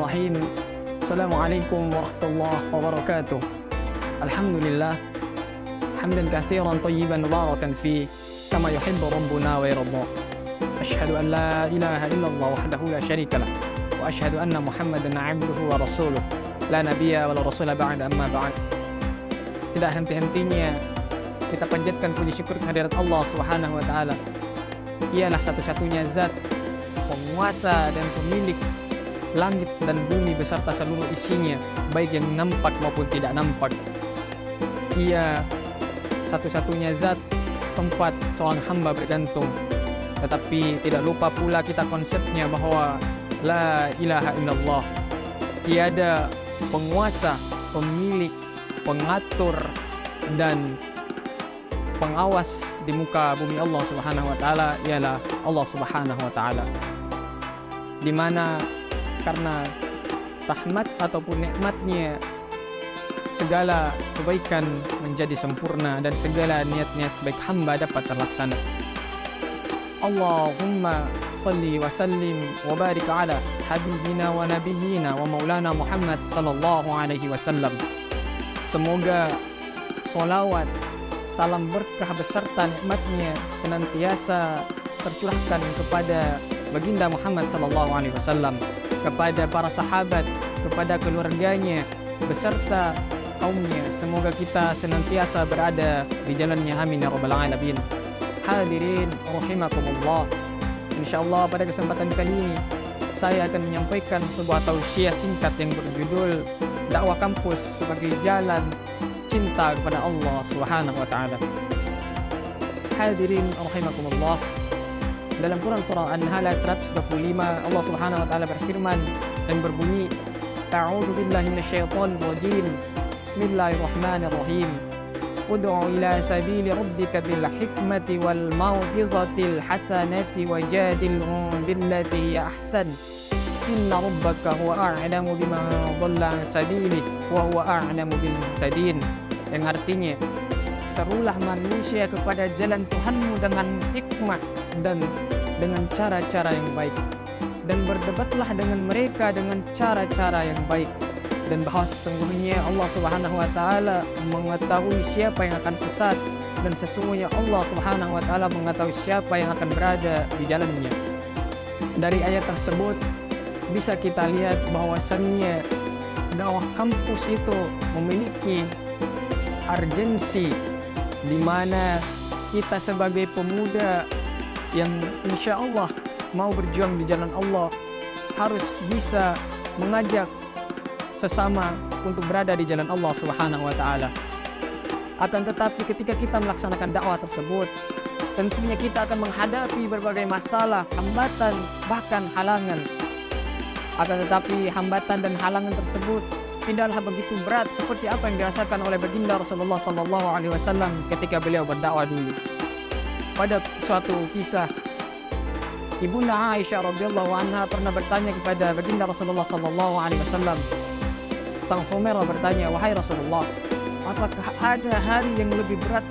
Bismillahirrahmanirrahim. Assalamualaikum warahmatullahi wabarakatuh. Alhamdulillah hamdan katsiran thayyiban mubarakan fi kama yuhibbu rabbuna wa yarda. Asyhadu an la ilaha illallah wahdahu la syarika lah wa asyhadu anna Muhammadan 'abduhu wa rasuluh. La nabiyya wa la rasula ba'da amma ba'd. Tidak henti-hentinya kita panjatkan puji syukur kehadirat Allah Subhanahu wa taala. Ialah satu-satunya zat penguasa dan pemilik langit dan bumi beserta seluruh isinya, baik yang nampak maupun tidak nampak. Ia satu-satunya zat tempat seorang hamba bergantung. Tetapi tidak lupa pula kita konsepnya bahwa la ilaha illallah, tiada penguasa, pemilik, pengatur dan pengawas di muka bumi Allah Subhanahu wa taala ialah Allah Subhanahu wa taala. Di mana karena rahmat ataupun nikmatnya segala kebaikan menjadi sempurna dan segala niat-niat baik hamba dapat terlaksana. Allahumma salli wa sallim wa barik ala habibina wa nabiyyina wa maulana Muhammad sallallahu alaihi wasallam. Semoga solawat, salam berkah beserta nikmatnya senantiasa tercurahkan kepada baginda Muhammad sallallahu alaihi wasallam, kepada para sahabat, kepada keluarganya beserta kaumnya. Semoga kita senantiasa berada di jalannya, amin ya rabbal alamin. Hadirin rahimakumullah. Insyaallah pada kesempatan kali ini saya akan menyampaikan sebuah tausiah singkat yang berjudul dakwah kampus sebagai jalan cinta kepada Allah Subhanahu wa taala. Hadirin rahimakumullah. Dalam Quran surah An-Nahl ayat 125 Allah Subhanahu wa taala berfirman dan berbunyi, A'udzu billahi minasyaitonir rajim. Bismillahirrahmanirrahim. Ud'u ila sabili rabbika bil hikmati wal mau'izatil hasanati wajadilhum billati hiya ahsan. Inna rabbaka huwa a'lamu biman dhalla 'an sabilihi wa huwa a'lamu bil muhtadin. Yang artinya, serulah manusia kepada jalan Tuhanmu dengan hikmah dan dengan cara-cara yang baik, dan berdebatlah dengan mereka dengan cara-cara yang baik, dan bahwa sesungguhnya Allah Subhanahu wa taala mengetahui siapa yang akan sesat, dan sesungguhnya Allah Subhanahu wa taala mengetahui siapa yang akan berada di jalannya. Dari ayat tersebut bisa kita lihat bahwasannya dakwah kampus itu memiliki urgensi, di mana kita sebagai pemuda yang insya Allah mau berjuang di jalan Allah harus bisa mengajak sesama untuk berada di jalan Allah Subhanahu wa taala. Akan tetapi ketika kita melaksanakan dakwah tersebut, tentunya kita akan menghadapi berbagai masalah, hambatan, bahkan halangan. Akan tetapi hambatan dan halangan tersebut tidaklah begitu berat seperti apa yang dirasakan oleh baginda Rasulullah sallallahu alaihi wasallam ketika beliau berdakwah dulu. Pada suatu kisah, Ibunda Aisyah radhiyallahu anha pernah bertanya kepada baginda Rasulullah sallallahu alaihi wasallam. Sang Humairah bertanya, "Wahai Rasulullah, apakah ada hari yang lebih berat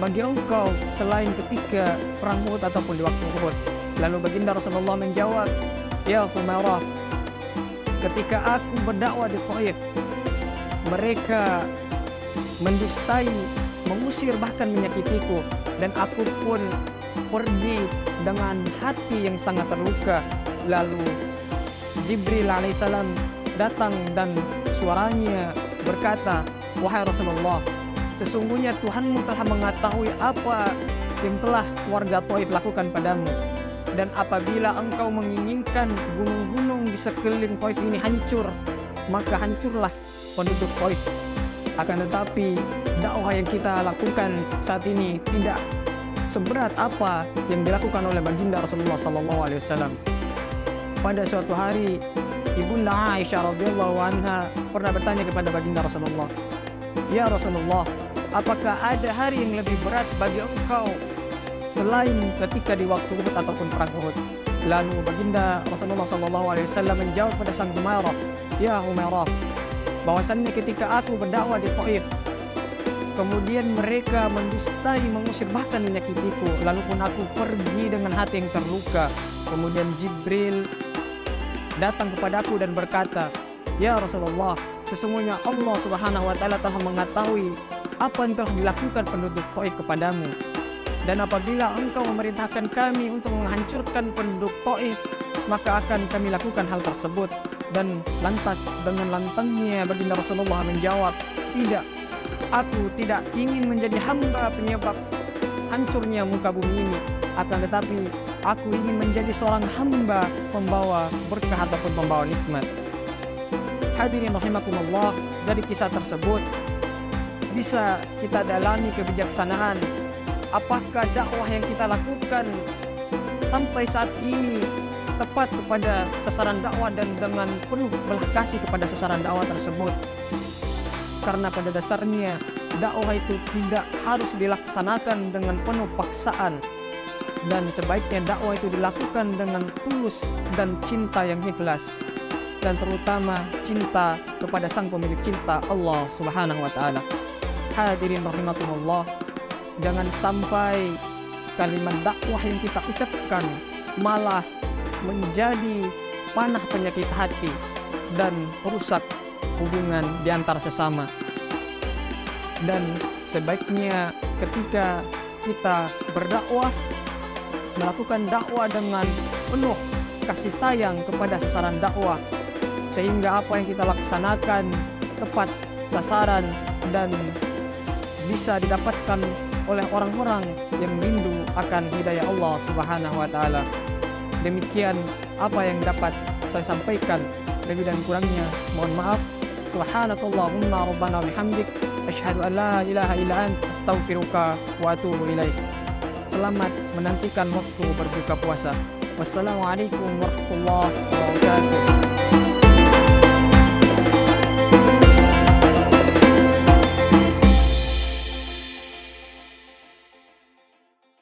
bagi engkau selain ketika perang Uhud ataupun di waktu Uhud?" Lalu baginda Rasulullah menjawab, "Ya Humairah, ketika aku berdakwah di Thaif, mereka mendustai, mengusir, bahkan menyakitiku, dan aku pun pergi dengan hati yang sangat terluka. Lalu Jibril alaihissalam datang dan suaranya berkata, wahai Rasulullah, sesungguhnya Tuhanmu telah mengetahui apa yang telah warga Thaif lakukan padamu. Dan apabila engkau menginginkan gunung-gunung di sekeliling Thaif ini hancur, maka hancurlah penduduk Thaif. Akan tetapi dakwah yang kita lakukan saat ini tidak seberat apa yang dilakukan oleh baginda Rasulullah SAW. Pada suatu hari, Ibunda Aisyah radhiyallahu anha pernah bertanya kepada baginda Rasulullah, "Ya Rasulullah, apakah ada hari yang lebih berat bagi engkau selain ketika di waktu Uhud ataupun perang Uhud?" Lalu baginda Rasulullah SAW menjawab pada sang Humairah, "Ya Humairah, bahwasannya ketika aku berdakwah di Thaif, kemudian mereka mendustai, mengusir, bahkan menyakitiku, lalu pun aku pergi dengan hati yang terluka. Kemudian Jibril datang kepadaku dan berkata, "Ya Rasulullah, sesungguhnya Allah Subhanahu wa taala telah mengetahui apa yang telah dilakukan penduduk Taif kepadamu. Dan apabila engkau memerintahkan kami untuk menghancurkan penduduk Taif, maka akan kami lakukan hal tersebut." Dan lantas dengan lantangnya baginda Rasulullah menjawab, "Tidak, aku tidak ingin menjadi hamba penyebab hancurnya muka bumi ini, akan tetapi aku ingin menjadi seorang hamba pembawa berkah ataupun pembawa nikmat." Hadirin rahimakumullah, dari kisah tersebut bisa kita dalami kebijaksanaan. Apakah dakwah yang kita lakukan sampai saat ini tepat kepada sasaran dakwah dan dengan penuh belas kasih kepada sasaran dakwah tersebut? Karena pada dasarnya dakwah itu tidak harus dilaksanakan dengan penuh paksaan, dan sebaiknya dakwah itu dilakukan dengan tulus dan cinta yang ikhlas, dan terutama cinta kepada sang pemilik cinta, Allah Subhanahu wa taala. Hadirin rahimakumullah, jangan sampai kalimat dakwah yang kita ucapkan malah menjadi panah penyakit hati dan rusak hubungan di antara sesama. Dan sebaiknya ketika kita berdakwah, melakukan dakwah dengan penuh kasih sayang kepada sasaran dakwah, sehingga apa yang kita laksanakan tepat sasaran dan bisa didapatkan oleh orang-orang yang rindu akan hidayah Allah Subhanahu wa taala. Demikian apa yang dapat saya sampaikan, lebih dan kurangnya mohon maaf. Subhanakallahumma rabbana bihamdik, asyhadu an la ilaha illa anta, astaghfiruka wa atubu ilaik. Selamat menantikan waktu berbuka puasa. Wassalamualaikum warahmatullahi wabarakatuh.